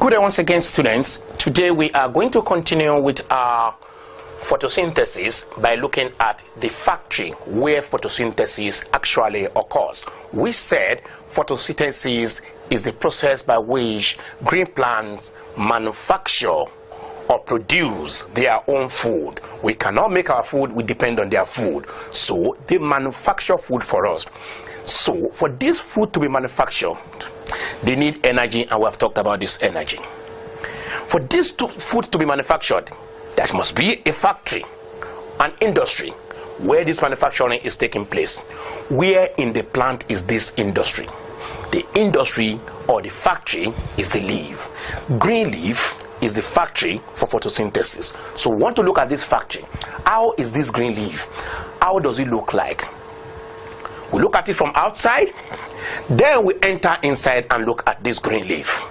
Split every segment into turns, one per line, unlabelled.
Good day once again, students. Today we are going to continue with our photosynthesis by looking at the factory where photosynthesis actually occurs. We said photosynthesis is the process by which green plants manufacture or produce their own food. We cannot make our food, we depend on their food. So they manufacture food for us. So for this food to be manufactured, they need energy, and we have talked about this energy. For this food to be manufactured, there must be a factory, an industry, where this manufacturing is taking place. Where in the plant is this industry? The industry or the factory is the leaf. Green leaf is the factory for photosynthesis. So we want to look at this factory. How is this green leaf? How does it look like? We look at it from outside, then we enter inside and look at this green leaf.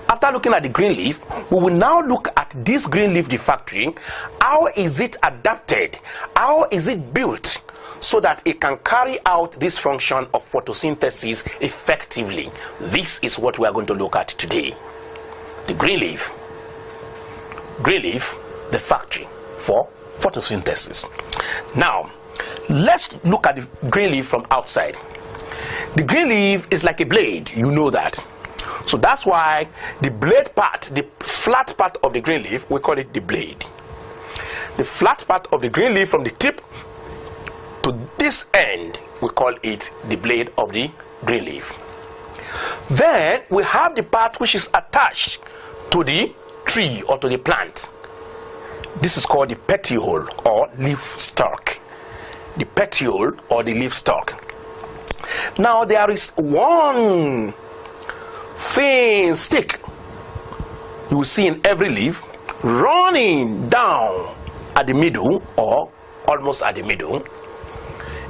After looking at the green leaf, we will now look at this green leaf, the factory. How is it adapted? How is it built so that it can carry out this function of photosynthesis effectively? This is what we are going to look at today. The green leaf, the factory for photosynthesis. Now, let's look at the green leaf from outside. The green leaf is like a blade, you know that. So that's why the blade part, the flat part of the green leaf, we call it the blade. The flat part of the green leaf from the tip to this end, we call it the blade of the green leaf. Then we have the part which is attached to the tree or to the plant. This is called the petiole or leaf stalk. The petiole or the leaf stalk. Now there is one thin stick you will see in every leaf running down at the middle or almost at the middle.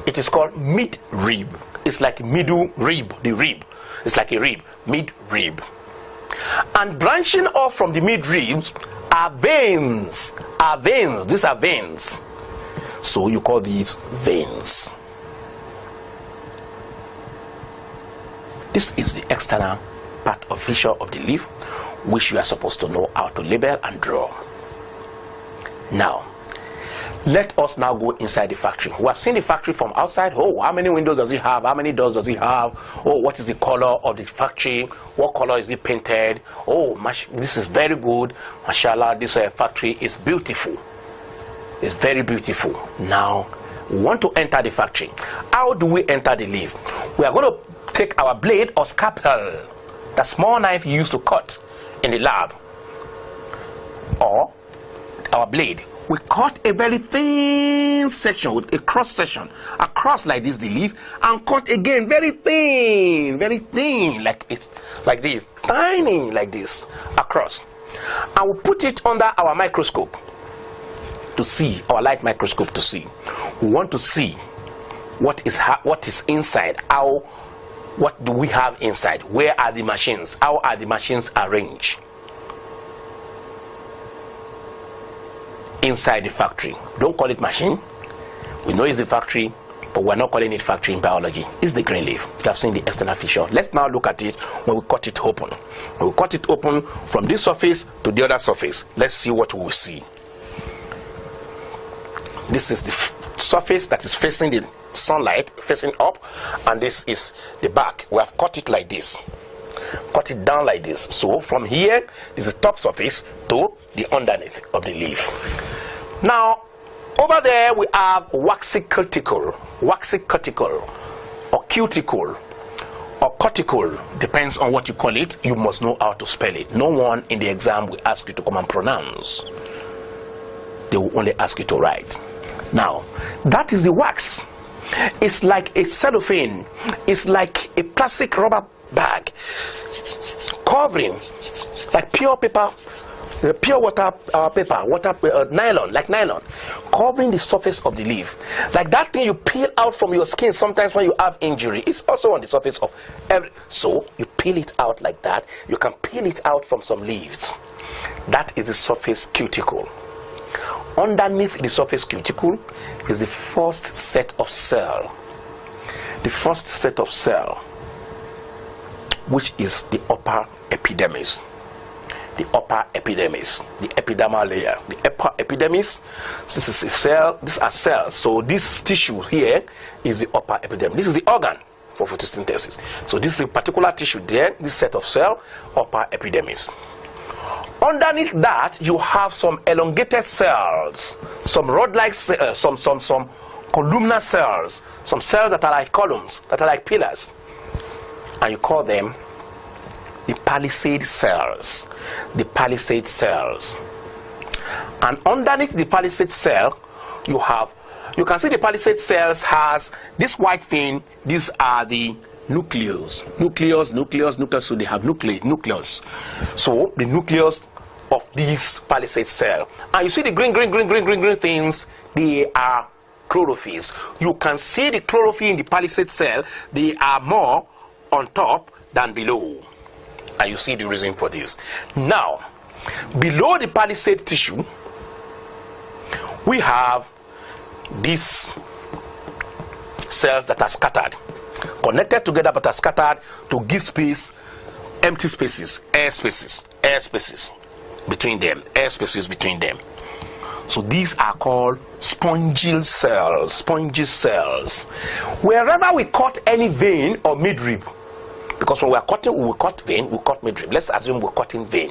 It is called mid-rib. It's like middle rib, the rib. It's like a rib, mid-rib. And branching off from the mid-ribs are veins. These are veins. So you call these veins. This is the external part of feature of the leaf, which you are supposed to know how to label and draw. Now, let us now go inside the factory. We have seen the factory from outside. Oh, how many windows does it have? How many doors does it have? Oh, what is the color of the factory? What color is it painted? Oh, this is very good. Mashallah, this factory is beautiful. It's very beautiful. Now, we want to enter the factory. How do we enter the leaf? We are going to take our blade or scalpel, the small knife you use to cut in the lab, or our blade. We cut a very thin section with a cross section across like this, the leaf, and cut again very thin, like this, tiny like this across. And we put it under our microscope to see, our light microscope to see. We want to see what is inside. What do we have inside? Where are the machines? How are the machines arranged inside the factory? Don't call it machine. We know it's a factory, but we're not calling it factory in biology. It's the green leaf. You have seen the external feature. Let's now look at it when we cut it open. When we cut it open from this surface to the other surface, let's see what we will see. This is the surface that is facing the sunlight, facing up, and this is the back. We have cut it like this, cut it down like this. So from here, this is top surface to the underneath of the leaf. Now over there we have waxy cuticle, or cuticle, or cortical, depends on what you call it. You must know how to spell it. No one in the exam will ask you to come and pronounce. They will only ask you to write. Now that is the wax. It's like a cellophane. It's like a plastic rubber bag covering, like pure paper, pure water paper, nylon, like nylon, covering the surface of the leaf. Like that thing you peel out from your skin sometimes when you have injury. It's also on the surface of every. So you peel it out like that. You can peel it out from some leaves. That is the surface cuticle. Underneath the surface cuticle is the first set of cell. The first set of cell, which is the upper epidermis. the upper epidermis, the epidermal layer. The upper epidermis, this is a cell, these are cells. So this tissue here is the upper epidermis. This is the organ for photosynthesis. So this is a particular tissue there, this set of cell, upper epidermis. Underneath that, you have some elongated cells, some rod-like cells, some columnar cells, some cells that are like columns, that are like pillars, and you call them the palisade cells. The palisade cells. And underneath the palisade cell, you can see the palisade cells has this white thing. These are the nucleus. Nucleus. So they have nucleus. So the nucleus of these palisade cell. And you see the green things, they are chlorophylls. You can see the chlorophyll in the palisade cell. They are more on top than below. And you see the reason for this. Now, below the palisade tissue, we have these cells that are scattered, connected together but are scattered to give space, empty spaces, air spaces between them, So these are called spongy cells. Wherever we cut any vein or midrib, because when we are cutting, we will cut vein, we cut midrib. Let's assume we're cutting vein.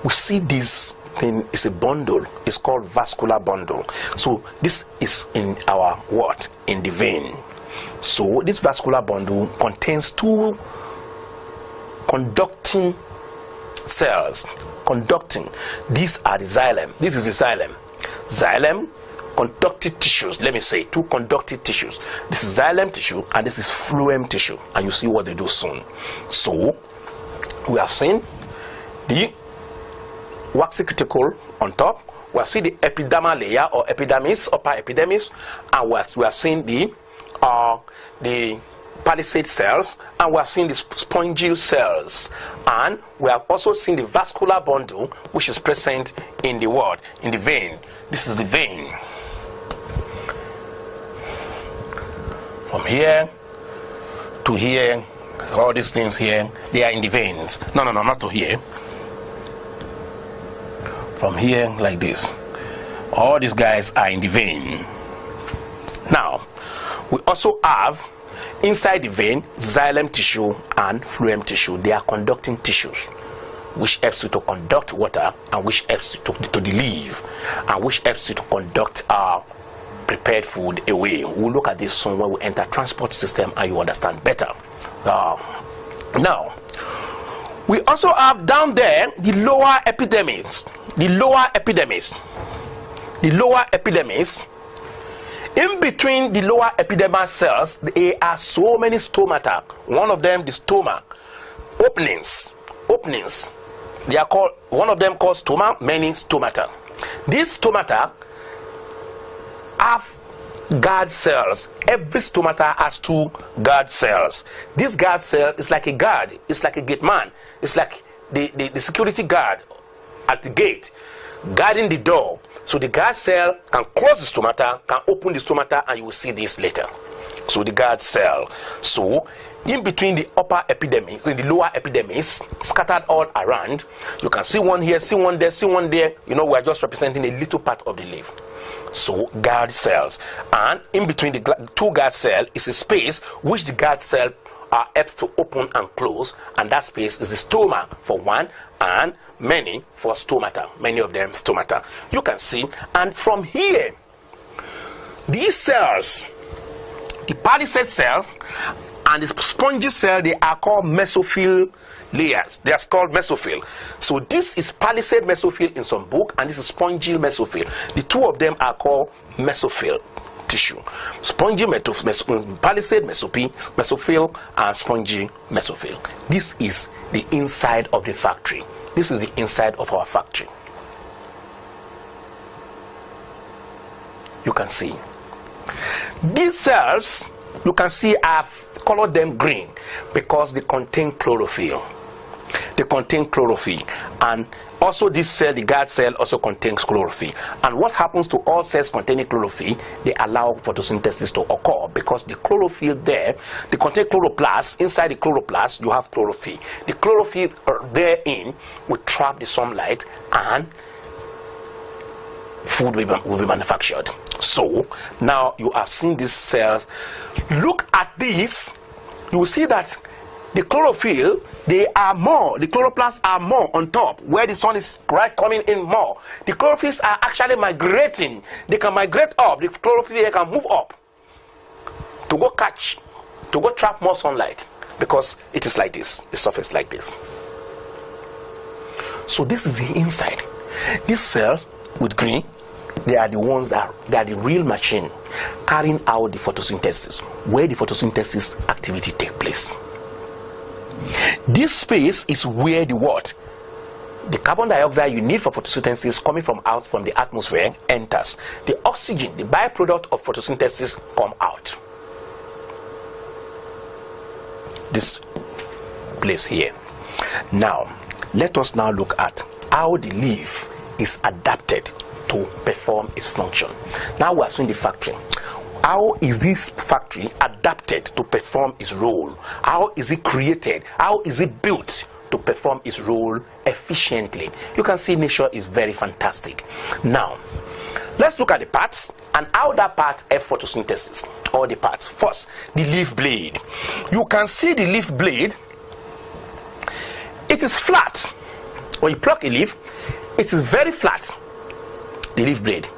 We see this thing is a bundle. It's called vascular bundle. So this is in our what? In the vein. So this vascular bundle contains two conducting cells. These are the xylem. This is the xylem. Xylem, conductive tissues. Let me say two conductive tissues. This is xylem tissue and this is phloem tissue. And you see what they do soon. So we have seen the waxy cuticle on top. We have seen the epidermal layer or epidermis, upper epidermis, and we have seen the palisade cells, and we have seen the spongy cells, and we have also seen the vascular bundle, which is present in the what? In the vein. This is the vein. From here to here, all these things here, they are in the veins. No, not to here. From here, like this. All these guys are in the vein. Now, we also have inside the vein xylem tissue and phloem tissue. They are conducting tissues, which helps you to conduct water, and which helps you to leave, and which helps you to conduct prepared food away. We'll look at this soon when we enter transport system and you understand better. Now, we also have down there the lower epidermis. The lower epidermis. In between the lower epidermal cells, there are so many stomata. One of them, the stoma, openings. They are called, one of them called stoma, many stomata. These stomata have guard cells. Every stomata has two guard cells. This guard cell is like a guard. It's like a gate man. It's like the security guard at the gate, guarding the door. So the guard cell can close the stomata, can open the stomata, and you will see this later. So the guard cell. So in between the upper epidermis and the lower epidermis, scattered all around, you can see one here, see one there, see one there. You know, we are just representing a little part of the leaf. So guard cells, and in between the two guard cells is a space which the guard cell helps to open and close, and that space is the stoma for one, and many for stomata, many of them stomata. You can see, and from here, these cells, the palisade cells and the spongy cell, they are called mesophyll layers. They are called mesophyll. So this is palisade mesophyll in some book, and this is spongy mesophyll. The two of them are called mesophyll tissue. Spongy palisade mesophyll and spongy mesophyll. This is the inside of the factory. This is the inside of our factory. You can see these cells, you can see I've colored them green because they contain chlorophyll. They contain chlorophyll, and Also, this cell, the guard cell, also contains chlorophyll. And what happens to all cells containing chlorophyll? They allow photosynthesis to occur because the chlorophyll there, they contain chloroplast. Inside the chloroplast, you have chlorophyll. The chlorophyll therein will trap the sunlight and food will be manufactured. So, now you have seen these cells. Look at this. You will see that the chlorophyll, the chloroplasts are more on top, where the sun is coming in more. The chlorophylls are actually migrating. They can migrate up. The chlorophyll, they can move up to go trap more sunlight, because it is like this, the surface like this. So this is the inside. These cells with green, they are the ones they are the real machine carrying out the photosynthesis, where the photosynthesis activity takes place. This space is where the carbon dioxide you need for photosynthesis coming from the atmosphere enters. The oxygen, the byproduct of photosynthesis, come out. This place here. Now, let us now look at how the leaf is adapted to perform its function. Now we are seeing the factory. How is this factory adapted to perform its role? How is it created? How is it built to perform its role efficiently? You can see nature is very fantastic. Now, let's look at the parts and how that part helps photosynthesis. All the parts. First, the leaf blade. You can see the leaf blade. It is flat. When you pluck a leaf, it is very flat. The leaf blade.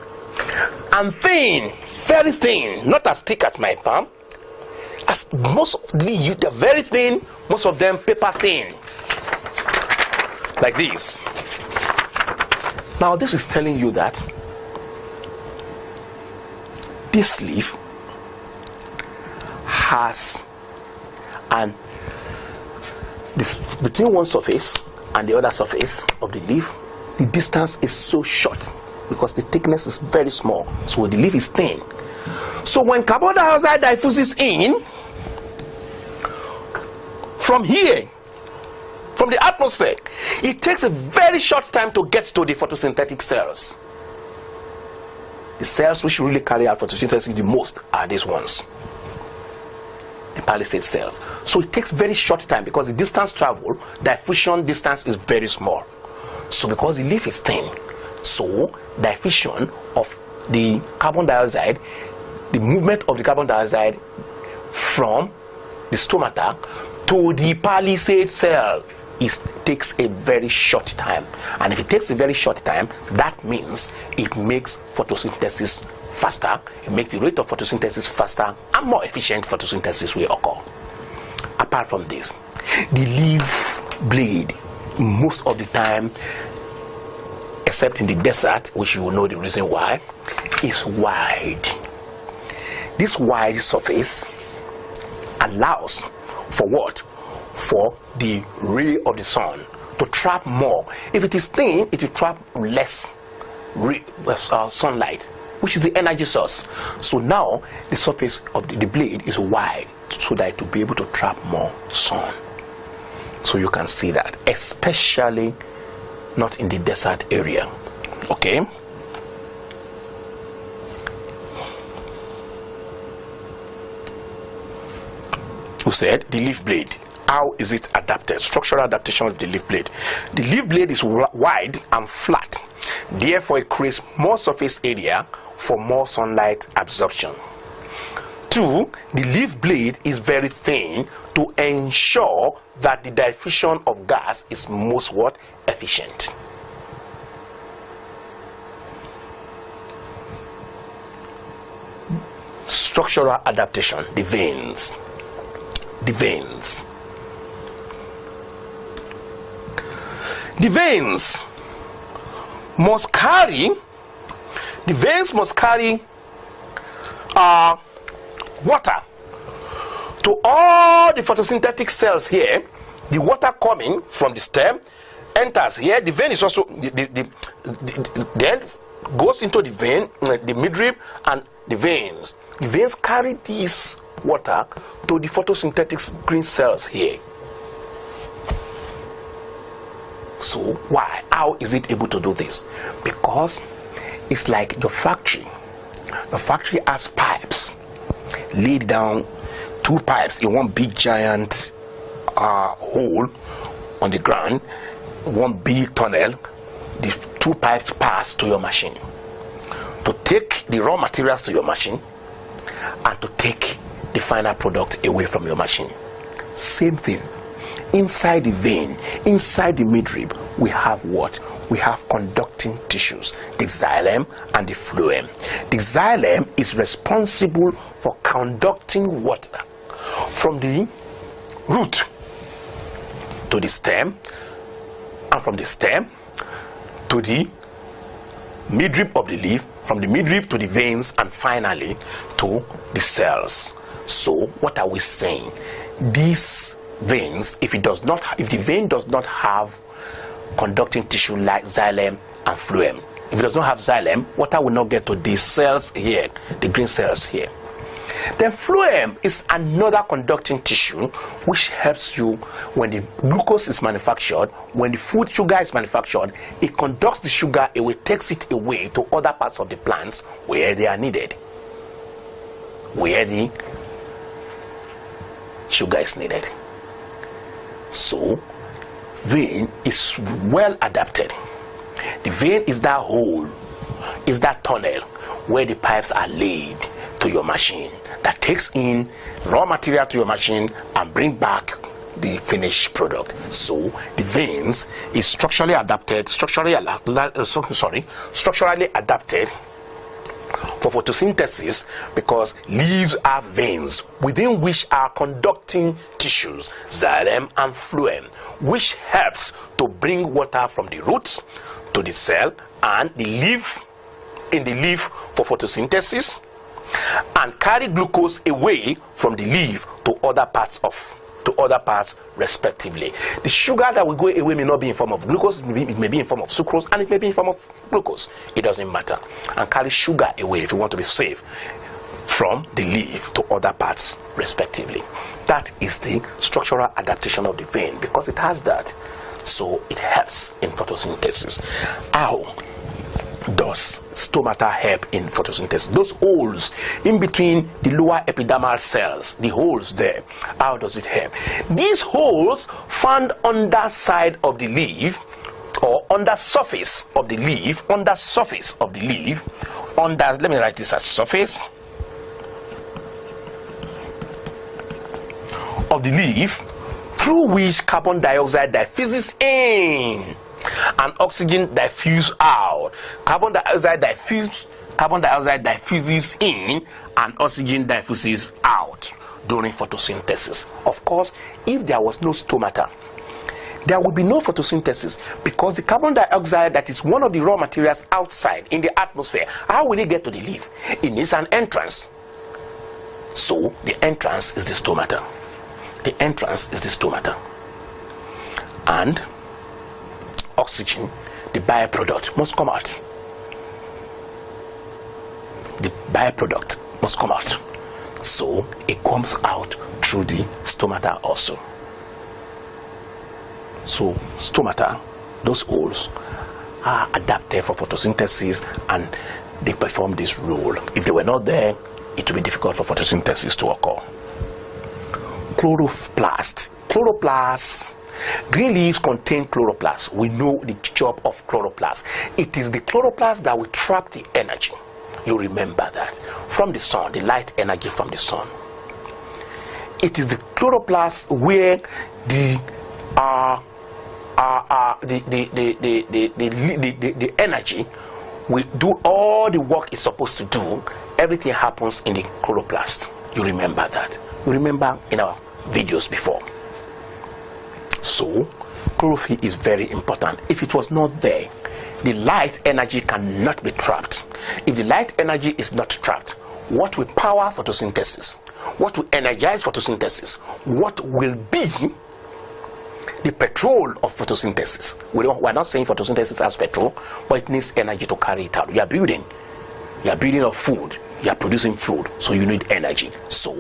And thin. Very thin, not as thick as my palm. As most of the leaves, they're very thin, most of them paper thin. Like this. Now this is telling you that this leaf has between one surface and the other surface of the leaf, the distance is so short because the thickness is very small, so the leaf is thin. So when carbon dioxide diffuses in from here, from the atmosphere, it takes a very short time to get to the photosynthetic cells. The cells which really carry out photosynthesis the most are these ones, the palisade cells. So it takes very short time because the distance traveled, diffusion distance is very small. So because the leaf is thin, so diffusion of the carbon dioxide, the movement of the carbon dioxide from the stomata to the palisade cell takes a very short time. And if it takes a very short time, that means it makes photosynthesis faster. It makes the rate of photosynthesis faster and more efficient photosynthesis will occur. Apart from this, the leaf blade, most of the time, except in the desert, which you will know the reason why, is wide. This wide surface allows for what? For the ray of the sun to trap more. If it is thin, it will trap less sunlight, which is the energy source. So now the surface of the blade is wide so that it will be able to trap more sun. So you can see that, especially not in the desert area. Okay. We said the leaf blade. How is it adapted? Structural adaptation of the leaf blade. The leaf blade is wide and flat. Therefore, it creates more surface area for more sunlight absorption. 2, the leaf blade is very thin to ensure that the diffusion of gas is most efficient. Structural adaptation, the veins. The veins. The veins must carry water to all the photosynthetic cells here. The water coming from the stem enters here. The vein is also then goes into the vein, the midrib, and the veins. The veins carry this water to the photosynthetic green cells here. So why? How is it able to do this? Because it's like the factory. The factory has pipes laid down, 2 pipes in one big giant hole on the ground, one big tunnel. The 2 pipes pass to your machine to take the raw materials to your machine and to take the final product away from your machine. Same thing. Inside the vein, inside the midrib, we have what? We have conducting tissues, the xylem and the phloem. The xylem is responsible for conducting water from the root to the stem, and from the stem to the midrib of the leaf, from the midrib to the veins, and finally to the cells. So what are we saying? These veins, if the vein does not have conducting tissue like xylem and phloem, if it does not have xylem, water will not get to these cells here, the green cells here. Then phloem is another conducting tissue which helps you when the glucose is manufactured, when the food sugar is manufactured. It conducts the sugar away, takes it away to other parts of the plants where they are needed, where the sugar is needed. So vein is well adapted. The vein is that hole, is that tunnel where the pipes are laid to your machine that takes in raw material to your machine and bring back the finished product. So the veins is structurally adapted for photosynthesis, because leaves have veins within which are conducting tissues, xylem and phloem, which helps to bring water from the roots to the cell and the leaf, in the leaf for photosynthesis, and carry glucose away from the leaf to other parts respectively. The sugar that will go away may not be in form of glucose, it may be in form of sucrose, and it may be in form of glucose. It doesn't matter. And carry sugar away if you want to be safe from the leaf to other parts respectively. That is the structural adaptation of the vein, because it has that. So it helps in photosynthesis. How does stomata help in photosynthesis? Those holes in between the lower epidermal cells, the holes there, how does it help? These holes found on that side of the leaf, or on the surface of the leaf, let me write this as surface of the leaf, through which carbon dioxide diffuses in and oxygen diffuses out. Carbon dioxide diffuses in and oxygen diffuses out during photosynthesis. Of course, if there was no stomata, there would be no photosynthesis, because the carbon dioxide that is one of the raw materials outside in the atmosphere, how will it get to the leaf? It needs an entrance. So the entrance is the stomata. And oxygen, the byproduct, must come out. So it comes out through the stomata also. So stomata, those holes, are adapted for photosynthesis, and they perform this role. If they were not there, it would be difficult for photosynthesis to occur. Chloroplast. Green leaves contain chloroplast. We know the job of chloroplast. It is the chloroplast that will trap the energy. You remember that from the sun, the light energy from the sun. It is the chloroplast where the energy will do all the work it's supposed to do. Everything happens in the chloroplast. You remember that. You remember in our videos before. So chlorophyll is very important. If it was not there, the light energy cannot be trapped. If the light energy is not trapped, what will power photosynthesis? What will energize photosynthesis? What will be the petrol of photosynthesis? We're not saying photosynthesis has petrol, but it needs energy to carry it out. You are building up food, you are producing food, so you need energy. So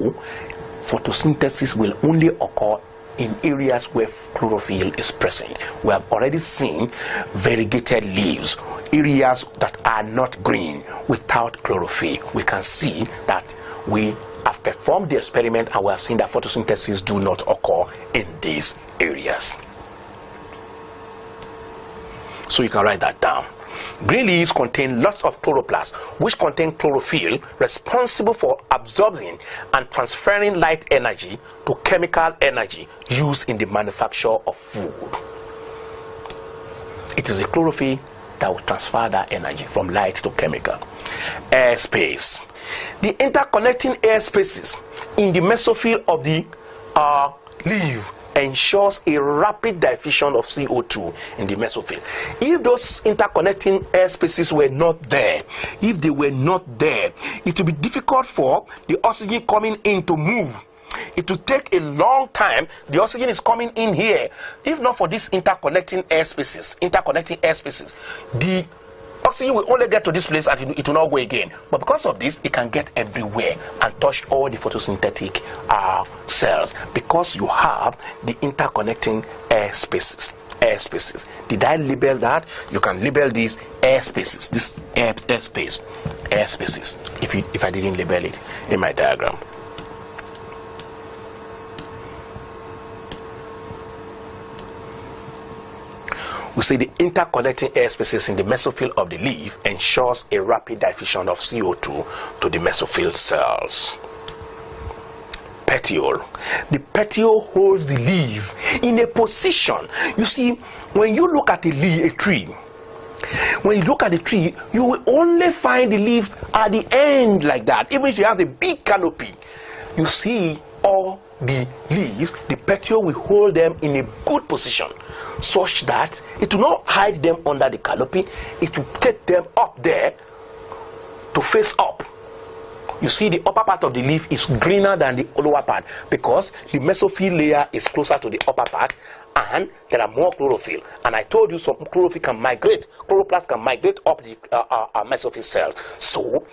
photosynthesis will only occur in areas where chlorophyll is present. We have already seen variegated leaves, areas that are not green without chlorophyll. We can see that we have performed the experiment and we have seen that photosynthesis do not occur in these areas. So you can write that down. Green leaves contain lots of chloroplasts, which contain chlorophyll, responsible for absorbing and transferring light energy to chemical energy used in the manufacture of food. It is the chlorophyll that will transfer that energy from light to chemical. Air space. The interconnecting air spaces in the mesophyll of the leaf ensures a rapid diffusion of CO2 in the mesophyll. If those interconnecting air spaces were not there, it would be difficult for the oxygen coming in to move. It will take a long time. The oxygen is coming in here. If not for these interconnecting air spaces, the oxygen will only get to this place and it will not go again. But because of this, it can get everywhere and touch all the photosynthetic cells, because you have the interconnecting air spaces. Did I label that? You can label these air spaces. This air spaces. If I didn't label it in my diagram. We say the interconnecting air spaces in the mesophyll of the leaf ensures a rapid diffusion of CO2 to the mesophyll cells. Petiole. The petiole holds the leaf in a position. You see, when you look at a tree, when you look at the tree, you will only find the leaves at the end like that. Even if you have a big canopy, you see all the leaves, the petiole will hold them in a good position, such that it will not hide them under the canopy. It will take them up there to face up. You see, the upper part of the leaf is greener than the lower part because the mesophyll layer is closer to the upper part and there are more chlorophyll. And I told you some chlorophyll can migrate, chloroplasts can migrate up the mesophyll cells. So,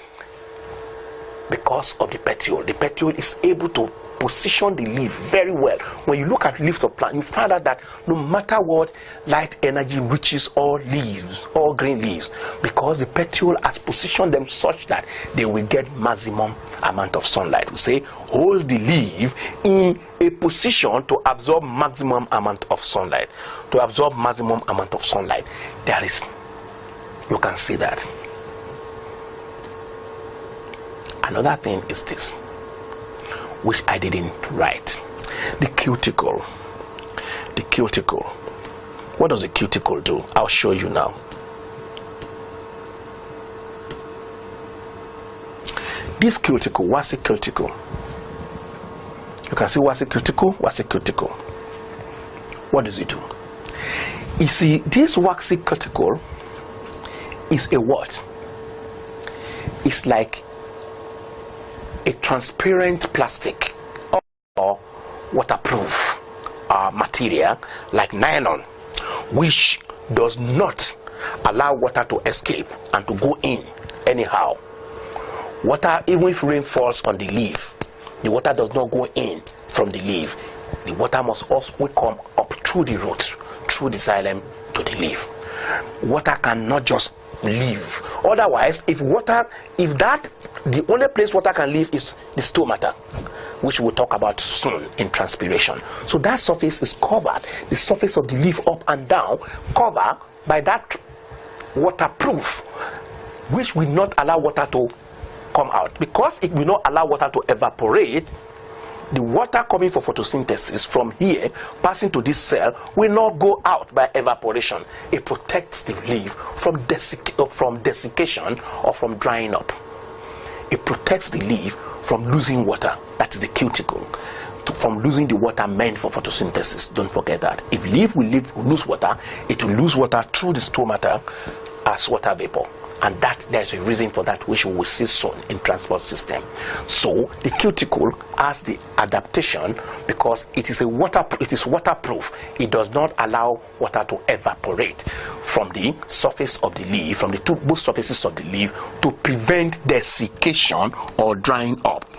because of the petiole is able to position the leaf very well. When you look at leaves of plant, you find out that no matter what, light energy reaches all leaves, all green leaves, because the petiole has positioned them such that they will get maximum amount of sunlight. We say hold the leaf in a position to absorb maximum amount of sunlight. To absorb maximum amount of sunlight, there is, you can see that. Another thing is this, which I didn't write. The cuticle. The cuticle. What does the cuticle do? I'll show you now. This cuticle, what's a cuticle? You can see what's a cuticle? What's a cuticle? What does it do? You see, this waxy cuticle is a what? It's like a transparent plastic or waterproof material like nylon, which does not allow water to escape and to go in anyhow. Water, even if rain falls on the leaf, the water does not go in from the leaf. The water must also come up through the roots, through the xylem to the leaf. Water cannot just leave. Otherwise, the only place water can live is the stomata, which we'll talk about soon in transpiration. So that surface is covered, the surface of the leaf up and down, covered by that waterproof, which will not allow water to come out. Because it will not allow water to evaporate, the water coming for photosynthesis from here, passing to this cell, will not go out by evaporation. It protects the leaf from desiccation or from drying up. It protects the leaf from losing water. That is the cuticle. From losing the water meant for photosynthesis. Don't forget that. If leaf will lose water, it will lose water through the stomata as water vapor. And that there's a reason for that, which we will see soon in transport system. So the cuticle has the adaptation because it is waterproof. It does not allow water to evaporate from the surface of the leaf, from the both surfaces of the leaf, to prevent desiccation or drying up.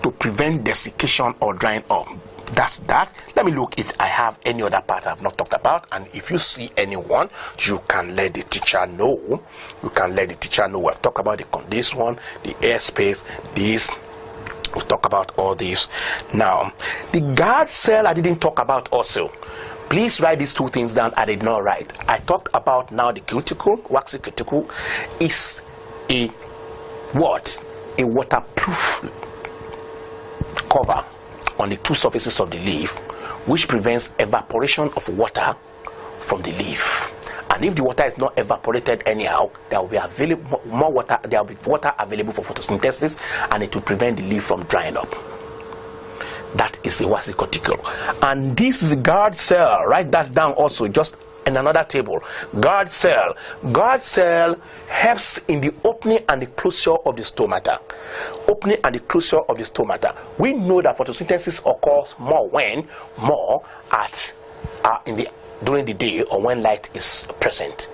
To prevent desiccation or drying up. that's that. Let me look if I have any other part I've not talked about, and if you see anyone, you can let the teacher know. You can let the teacher know. We've talked about this one, the airspace, this. We've talked about all this. Now, the guard cell I didn't talk about also. Please write these two things down. I did not write. I talked about now the cuticle. Waxy cuticle is a what? A waterproof cover on the two surfaces of the leaf, which prevents evaporation of water from the leaf. And if the water is not evaporated anyhow, there will be more water. There will be water available for photosynthesis, and it will prevent the leaf from drying up. That is the waxy cuticle. And this is a guard cell. Write that down also, just in another table. Guard cell. Guard cell helps in the opening and the closure of the stomata. Opening and the closure of the stomata. We know that photosynthesis occurs more at during the day or when light is present,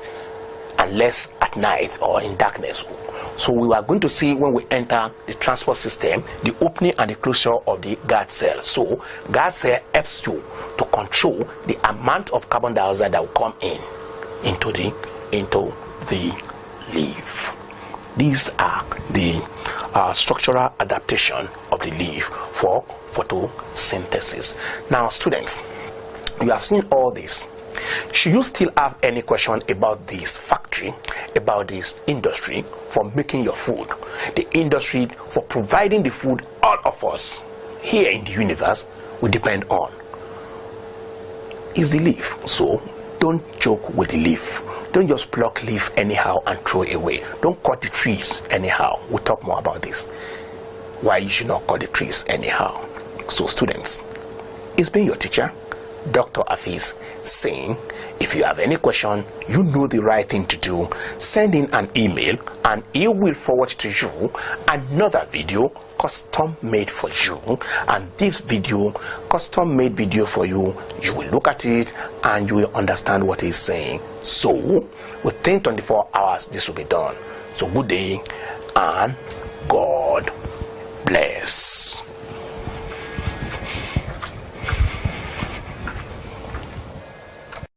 and less at night or in darkness. So we are going to see when we enter the transport system, the opening and the closure of the guard cell. So guard cell helps you to control the amount of carbon dioxide that will come into the leaf. These are the structural adaptation of the leaf for photosynthesis. Now, students, you have seen all this. Should you still have any question about this factory, about this industry for making your food, the industry for providing the food all of us here in the universe will depend on, is the leaf. So don't joke with the leaf. Don't just pluck leaf anyhow and throw it away. Don't cut the trees anyhow. We'll talk more about this, why you should not cut the trees anyhow. So students, it's been your teacher, Dr. Afiz, saying, if you have any question, you know the right thing to do. Send in an email and he will forward to you another video custom made for you. And this video, custom made video for you, you will look at it and you will understand what he's saying. So within 24 hours this will be done. So good day and God bless.